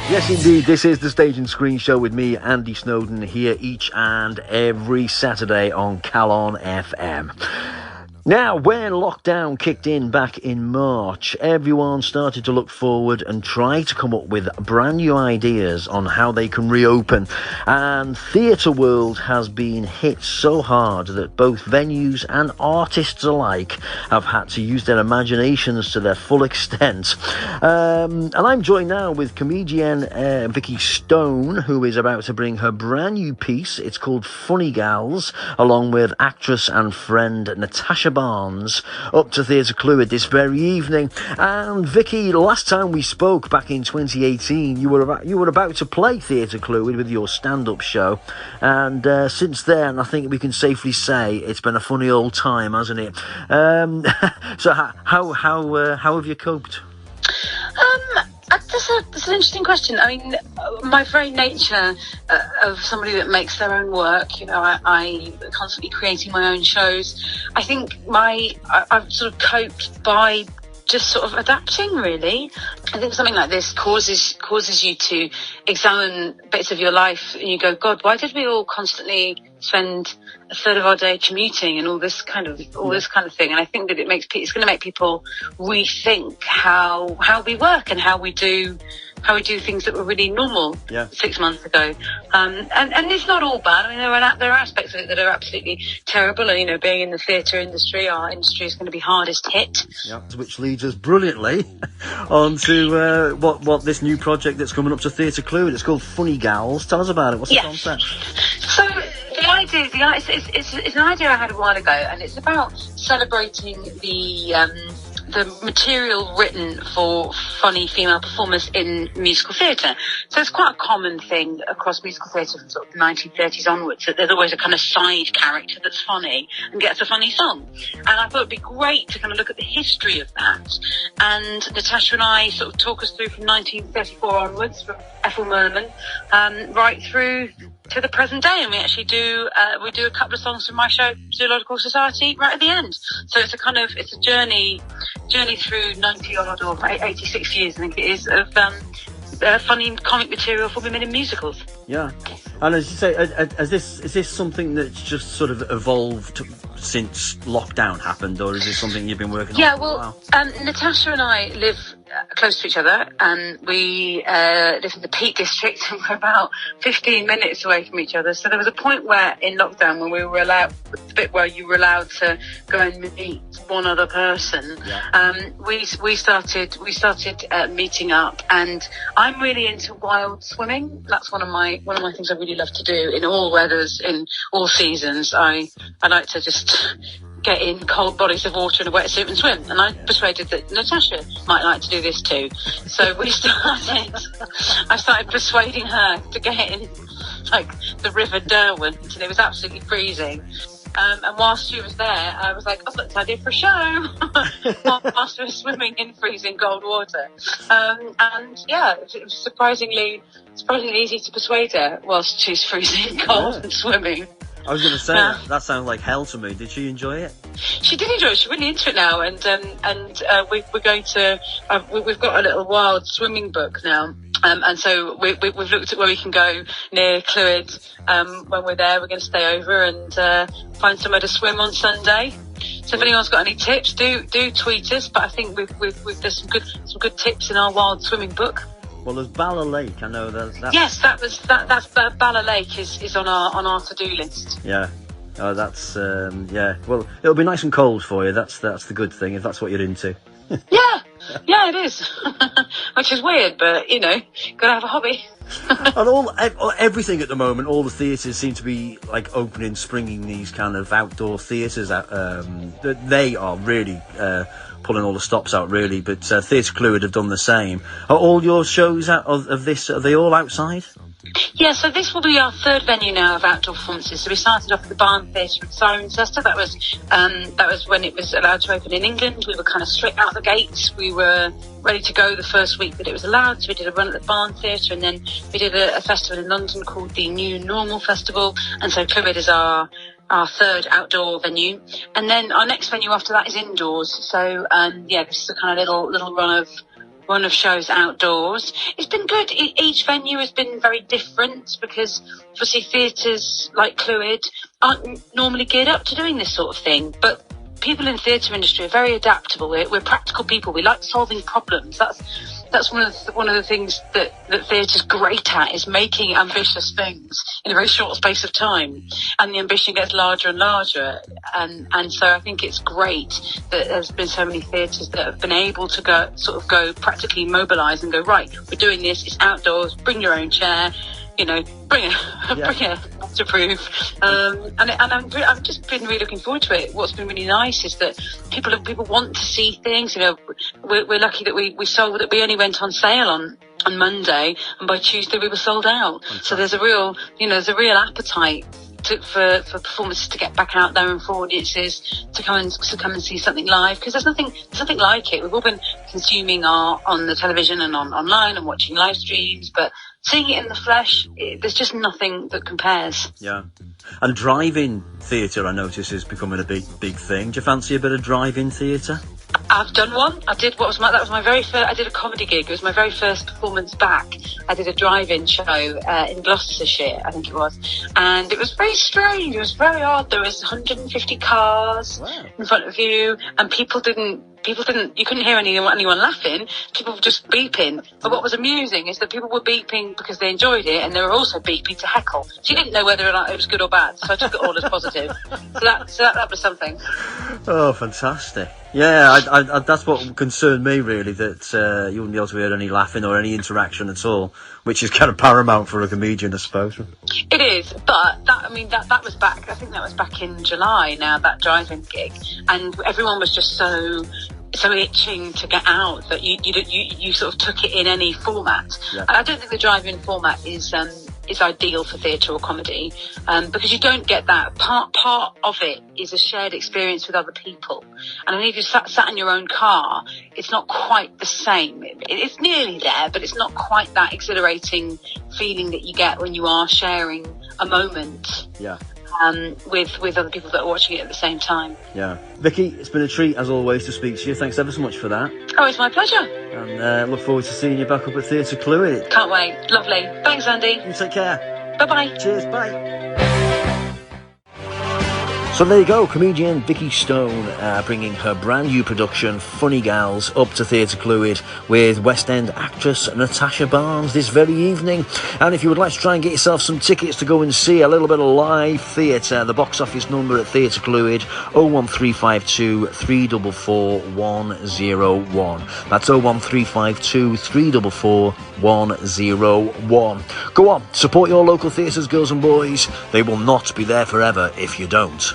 Yes, indeed. This is the Stage and Screen Show with me, Andy Snowden, here each and every Saturday on Calon FM. Now, when lockdown kicked in back in March, everyone started to look forward and try to come up with brand new ideas on how they can reopen. And theatre world has been hit so hard that both venues and artists alike have had to use their imaginations to their full extent. And I'm joined now with comedienne Vikki Stone, who is about to bring her brand new piece. It's called Funny Gals, along with actress and friend Natasha Barnes, up to Theatre Clwyd this very evening. And Vikki, last time we spoke back in 2018, you were about to play Theatre Clwyd with your stand-up show, and since then, I think we can safely say it's been a funny old time, hasn't it? So how have you coped? That's an interesting question. I mean, my very nature of somebody that makes their own work, you know, I constantly creating my own shows. I think I've sort of coped by just sort of adapting, really. I think something like this causes you to examine bits of your life, and you go, God, why did we all constantly spend a third of our day commuting and all this kind of thing? And I think that it's going to make people rethink how we work and how we do things that were really normal 6 months ago. And it's not all bad. I mean, there are aspects of it that are absolutely terrible. And, you know, being in the theatre industry, our industry is going to be hardest hit. Yeah, which leads us brilliantly onto what this new project that's coming up to Theatre Clwyd. It's called Funny Gals. Tell us about it. What's the concept? So the idea, it's an idea I had a while ago, and it's about celebrating the material written for funny female performers in musical theatre. So it's quite a common thing across musical theatre from sort of the 1930s onwards, that there's always a kind of side character that's funny and gets a funny song. And I thought it'd be great to kind of look at the history of that. And Natasha and I sort of talk us through from 1934 onwards, from Ethel Merman, right through to the present day, and we actually do a couple of songs from my show, Zoological Society, right at the end. So it's a journey through 90 odd or 86 years, I think it is, of funny comic material for women in musicals. Yeah, and as you say, is this something that's just sort of evolved since lockdown happened, or is this something you've been working on? Yeah, well, Natasha and I live close to each other, and we live in the Peak District, and we're about 15 minutes away from each other. So there was a point where in lockdown when we were allowed, the bit where you were allowed to go and meet one other person, we started meeting up, and I'm really into wild swimming. That's one of my things I really love to do in all weathers, in all seasons. I like to just get in cold bodies of water in a wetsuit and swim, and I persuaded that Natasha might like to do this too. So I started persuading her to get in like the River Derwent, and it was absolutely freezing. And whilst she was there, I was like, I've got this idea for a show. Whilst we were swimming in freezing cold water. And yeah, it was surprisingly easy to persuade her whilst she's freezing cold and swimming. I was going to say, that sounds like hell to me. Did she enjoy it? She did enjoy it. She's really into it now. And we're going to, we've got a little wild swimming book now. And so we've looked at where we can go near Clwyd. When we're there, we're going to stay over and find somewhere to swim on Sunday. So if anyone's got any tips, do tweet us. But I think there's some good tips in our wild swimming book. Well, there's Bala Lake. I know that. Yes, that's Bala Lake is on our to-do list. Yeah. Oh, that's yeah. Well, it'll be nice and cold for you. That's the good thing if that's what you're into. Yeah, it is. Which is weird, but you know, gotta have a hobby. And everything at the moment, all the theatres seem to be like opening, springing these kind of outdoor theatres. They are really pulling all the stops out, really. But Theatre Clwyd have done the same. Are all your shows of this? Are they all outside? Yeah, so this will be our third venue now of outdoor performances. So we started off at the Barn Theatre in Cirencester. That was when it was allowed to open in England. We were kind of straight out the gates. We were ready to go the first week that it was allowed. So we did a run at the Barn Theatre, and then we did a festival in London called the New Normal Festival. And so Clwyd is our third outdoor venue, and then our next venue after that is indoors. So this is a kind of little run run of shows outdoors. It's been good. Each venue has been very different because obviously theatres like Clwyd aren't normally geared up to doing this sort of thing, but people in the theatre industry are very adaptable. We're practical people. We like solving problems. That's one of the things that theatre's great at, is making ambitious things in a very short space of time, and the ambition gets larger and larger. And so I think it's great that there's been so many theatres that have been able to go practically mobilise and go, right, we're doing this. It's outdoors. Bring your own chair. Bring a waterproof. And I've just been really looking forward to it. What's been really nice is that people want to see things. We're lucky that we only went on sale on Monday, and by Tuesday we were sold out. Fantastic. So there's a real appetite for performances to get back out there and for audiences to come and see something live, because there's nothing like it. We've all been consuming art on the television and online and watching live streams, but seeing it in the flesh, there's just nothing that compares. Yeah. And drive-in theatre, I notice, is becoming a big thing. Do you fancy a bit of drive-in theatre? I've done one. I did my very first. I did a comedy gig. It was my very first performance back. I did a drive-in show in Gloucestershire, I think it was, and it was very strange. It was very odd. There was 150 cars in front of you, and people didn't. You couldn't hear anyone laughing. People were just beeping. But what was amusing is that people were beeping because they enjoyed it, and they were also beeping to heckle. So you didn't know whether or not it was good or bad. So I took it all as positive. So that was something. Oh, fantastic. Yeah, I that's what concerned me, really, that you wouldn't be able to hear any laughing or any interaction at all, which is kind of paramount for a comedian, I suppose. It is, but that was back. I think that was back in July. Now, that drive-in gig, and everyone was just so itching to get out that you sort of took it in any format. Yeah. And I don't think the drive-in format is ideal for theatre or comedy, because you don't get that. Part of it is a shared experience with other people, and if you sat in your own car, it's not quite the same. It's nearly there, but it's not quite that exhilarating feeling that you get when you are sharing a moment. Yeah. With other people that are watching it at the same time. Yeah. Vikki, it's been a treat as always to speak to you. Thanks ever so much for that. Oh, it's my pleasure. And look forward to seeing you back up at Theatre Clwyd. Can't wait. Lovely. Thanks, Andy. You take care. Bye-bye. Cheers. Bye. So there you go, comedian Vikki Stone bringing her brand new production, Funny Gals, up to Theatre Clwyd with West End actress Natasha Barnes this very evening. And if you would like to try and get yourself some tickets to go and see a little bit of live theatre, the box office number at Theatre Clwyd, 01352 344 101. That's 01352 344 101. Go on, support your local theatres, girls and boys. They will not be there forever if you don't.